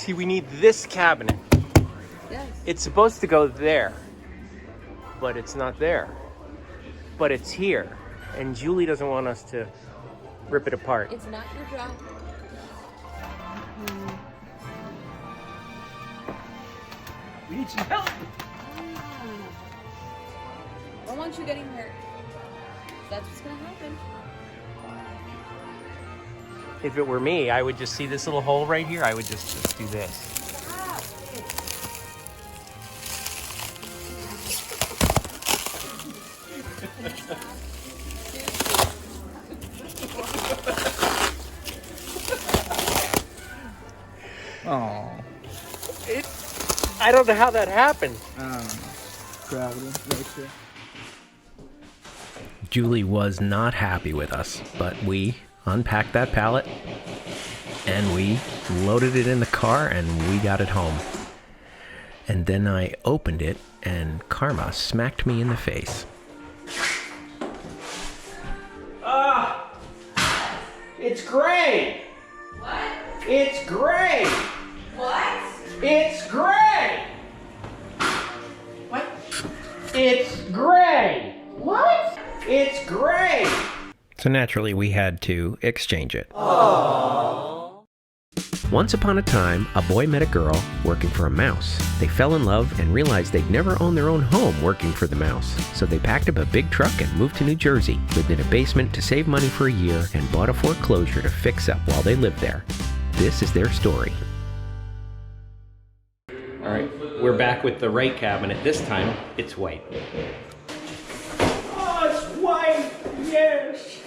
See, we need this cabinet. Yes. It's supposed to go there, but it's not there. But it's here, and Julie doesn't want us to rip it apart. It's not your job. We need some help. I don't want you getting hurt. That's what's gonna happen. If it were me, I would just see this little hole right here. I would just do this. Oh. I don't know how that happened. Gravity, right there. Julie was not happy with us, but we unpacked that pallet and we loaded it in the car and we got it home. And then I opened it and Karma smacked me in the face. It's gray. What? It's gray. What? It's gray. What? It's gray. What? It's gray. So naturally we had to exchange it. Aww. Once upon a time, a boy met a girl working for a mouse. They fell in love and realized they'd never own their own home working for the mouse. So they packed up a big truck and moved to New Jersey, lived in a basement to save money for a year, and bought a foreclosure to fix up while they lived there. This is their story. All right, we're back with the right cabinet. This time, it's white. Oh, it's white! Yes!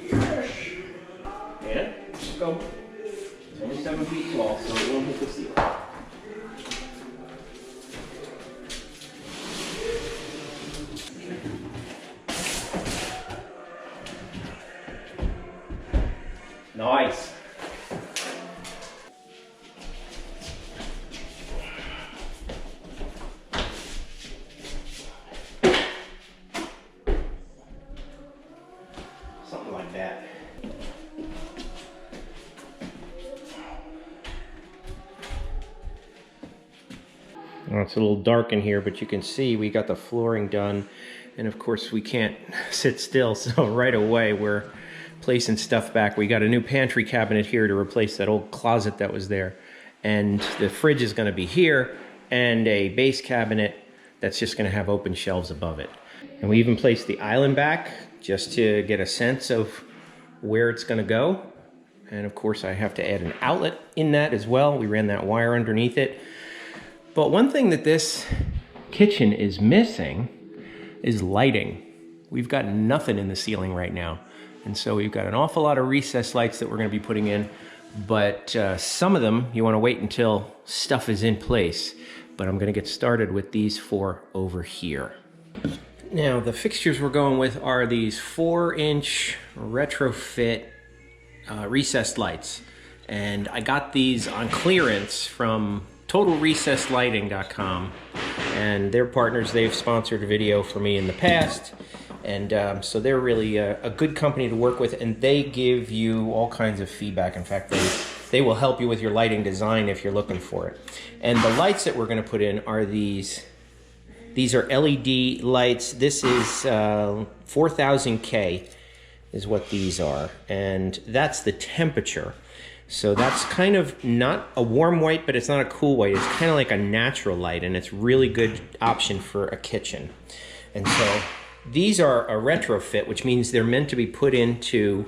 Yes! And, let's go. It's only 7 feet tall, so it won't hit the ceiling. Nice! Something like that. Well, it's a little dark in here, but you can see we got the flooring done. And of course we can't sit still, so right away we're placing stuff back. We got a new pantry cabinet here to replace that old closet that was there. And the fridge is gonna be here, and a base cabinet that's just gonna have open shelves above it. And we even placed the island back just to get a sense of where it's gonna go. And of course I have to add an outlet in that as well. We ran that wire underneath it. But one thing that this kitchen is missing is lighting. We've got nothing in the ceiling right now. And so we've got an awful lot of recessed lights that we're gonna be putting in, but some of them you wanna wait until stuff is in place. But I'm gonna get started with these 4 over here. Now, the fixtures we're going with are these 4-inch retrofit recessed lights. And I got these on clearance from TotalRecessedLighting.com. And they're partners. They've sponsored a video for me in the past. And so they're really a good company to work with, and they give you all kinds of feedback. In fact, they will help you with your lighting design if you're looking for it. And the lights that we're gonna put in are these. These are LED lights. This is 4000K is what these are. And that's the temperature. So that's kind of not a warm white, but it's not a cool white. It's kind of like a natural light, and it's really good option for a kitchen. And so these are a retrofit, which means they're meant to be put into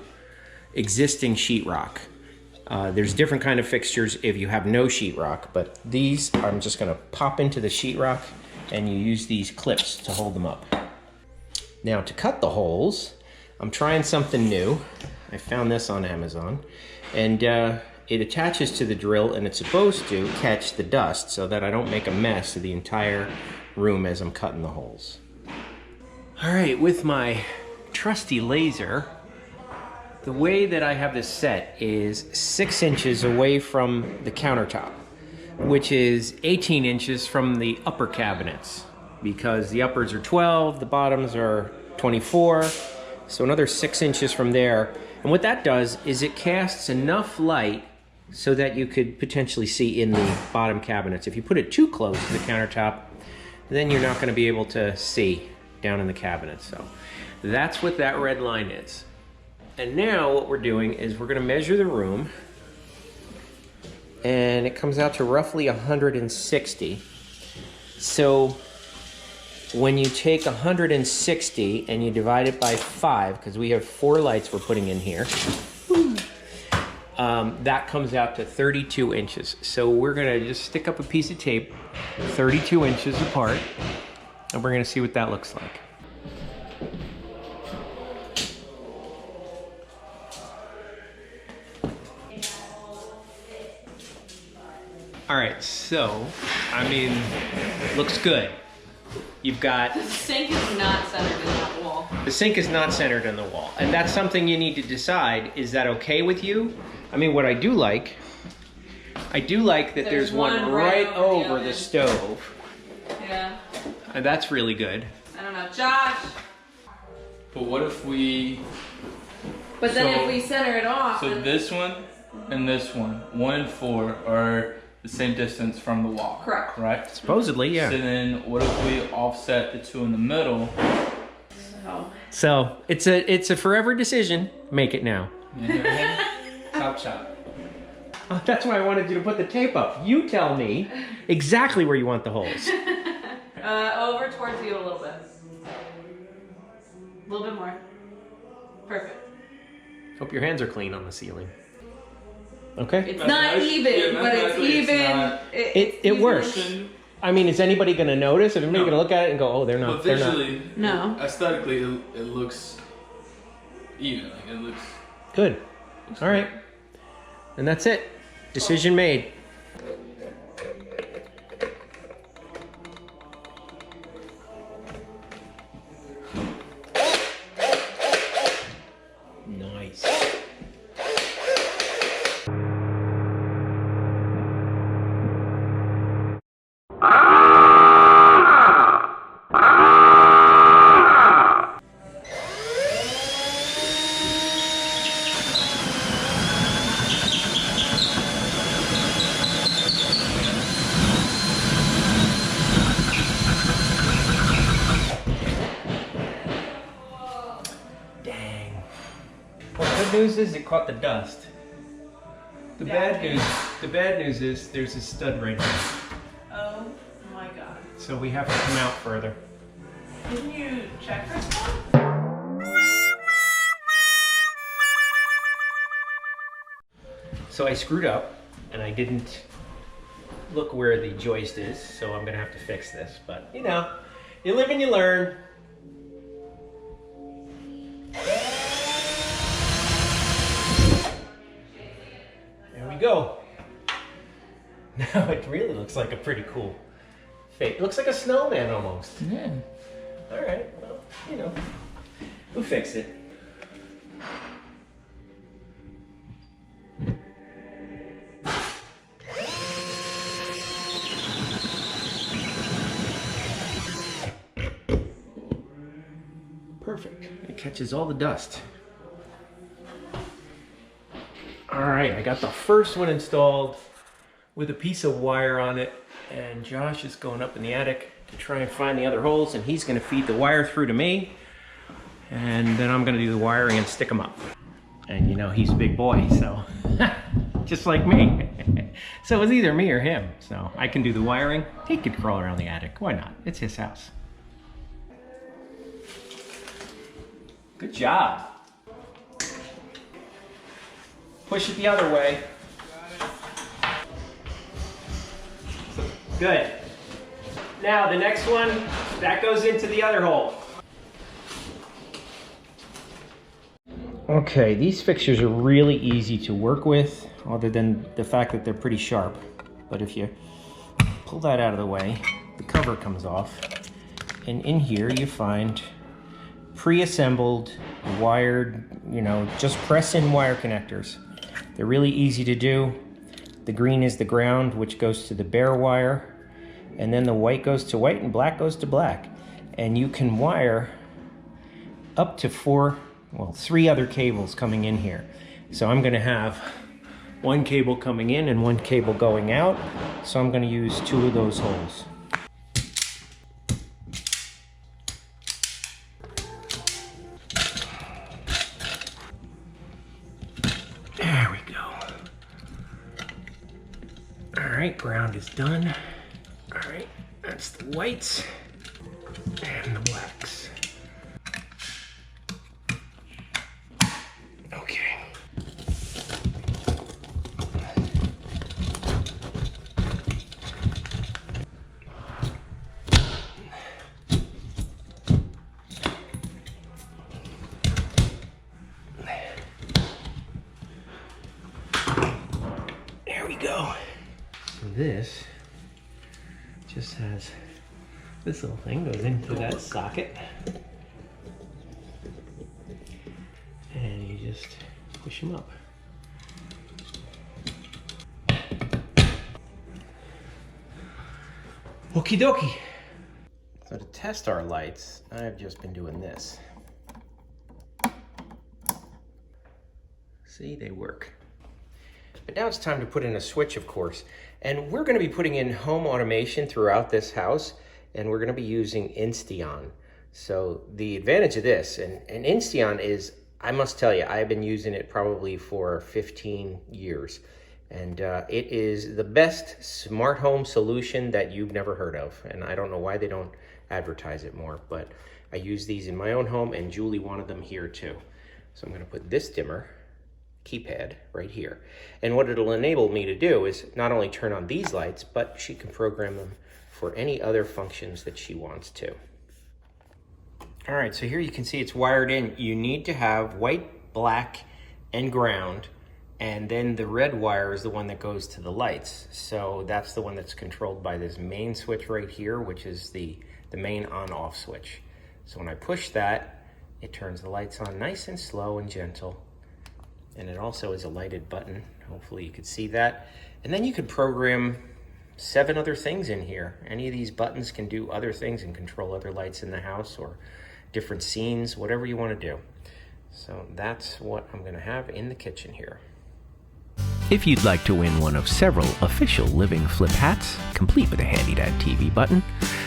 existing sheetrock. There's different kind of fixtures if you have no sheetrock, but these I'm just gonna pop into the sheetrock, and you use these clips to hold them up. Now to cut the holes, I'm trying something new. I found this on Amazon, and it attaches to the drill, and it's supposed to catch the dust so that I don't make a mess of the entire room as I'm cutting the holes. All right, with my trusty laser, the way that I have this set is 6 inches away from the countertop, which is 18 inches from the upper cabinets, because the uppers are 12, the bottoms are 24, so another 6 inches from there. And what that does is it casts enough light so that you could potentially see in the bottom cabinets. If you put it too close to the countertop, then you're not going to be able to see down in the cabinets. So that's what that red line is. And now what we're doing is we're going to measure the room, and it comes out to roughly 160. So when you take 160 and you divide it by 5, because we have 4 lights we're putting in here, that comes out to 32 inches. So we're gonna just stick up a piece of tape 32 inches apart, and we're gonna see what that looks like. All right, so, I mean, looks good. You've got... The sink is not centered in that wall. The sink is not centered in the wall. And that's something you need to decide. Is that okay with you? I mean, what I do like that there's one right over the stove. Yeah. And that's really good. I don't know. Josh! But what if we... But then if we center it off... So this one and this one, 1 and 4, are the same distance from the wall. Correct. Supposedly, yeah. So then what if we offset the 2 in the middle? So it's a forever decision. Make it now. Top shot. Oh, that's why I wanted you to put the tape up. You tell me exactly where you want the holes. Over towards you a little bit. A little bit more. Perfect. Hope your hands are clean on the ceiling. Okay. It's not even, but it's even. It works. I mean, is anybody going to notice? Is anybody going to look at it and go, "Oh, they're not"? But visually, No. Aesthetically, it looks even. Like it looks good. All right, and that's it. Decision made. Nice. Good news is it caught the dust. The bad news is there's a stud right here. Oh my god. So we have to come out further. Didn't you check for stuff? So I screwed up and I didn't look where the joist is, so I'm gonna have to fix this. But you know, you live and you learn. There we go. Now it really looks like a pretty cool fake. It looks like a snowman almost. yeah. All right, well, you know, we'll fix it. Perfect. It catches all the dust. All right, I got the first one installed with a piece of wire on it, and Josh is going up in the attic to try and find the other holes, and he's going to feed the wire through to me, and then I'm going to do the wiring and stick them up. And you know, he's a big boy, so just like me. So it's either me or him, so I can do the wiring. He could crawl around the attic. Why not? It's his house. Good job. Push it the other way. Good. Now the next one, that goes into the other hole. Okay, these fixtures are really easy to work with, other than the fact that they're pretty sharp. But if you pull that out of the way, the cover comes off. And in here you find pre-assembled, wired, you know, just press-in wire connectors. They're really easy to do. The green is the ground, which goes to the bare wire, and then the white goes to white and black goes to black. And you can wire up to 3 other cables coming in here. So I'm gonna have one cable coming in and one cable going out. So I'm going to use 2 of those holes. There we go. All right, ground is done. All right, that's the whites and the blacks. Okay. There we go. So this just has, this little thing goes into that socket. And you just push them up. Okie dokie. So to test our lights, I've just been doing this. See, they work. But now it's time to put in a switch, of course. And we're going to be putting in home automation throughout this house, and we're going to be using Insteon. So the advantage of this, and Insteon is, I must tell you, I've been using it probably for 15 years. And it is the best smart home solution that you've never heard of. And I don't know why they don't advertise it more, but I use these in my own home, and Julie wanted them here too. So I'm going to put this dimmer keypad right here. And what it'll enable me to do is not only turn on these lights, but she can program them for any other functions that she wants to. All right, so here you can see it's wired in. You need to have white, black, and ground, and then the red wire is the one that goes to the lights. So that's the one that's controlled by this main switch right here, which is the main on-off switch. So when I push that, it turns the lights on nice and slow and gentle. And it also is a lighted button. Hopefully you could see that. And then you could program 7 other things in here. Any of these buttons can do other things and control other lights in the house or different scenes, whatever you want to do. So that's what I'm going to have in the kitchen here. If you'd like to win one of several official Living Flip hats, complete with a HandyDadTV button,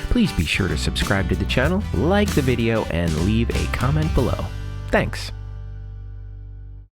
please be sure to subscribe to the channel, like the video, and leave a comment below. Thanks.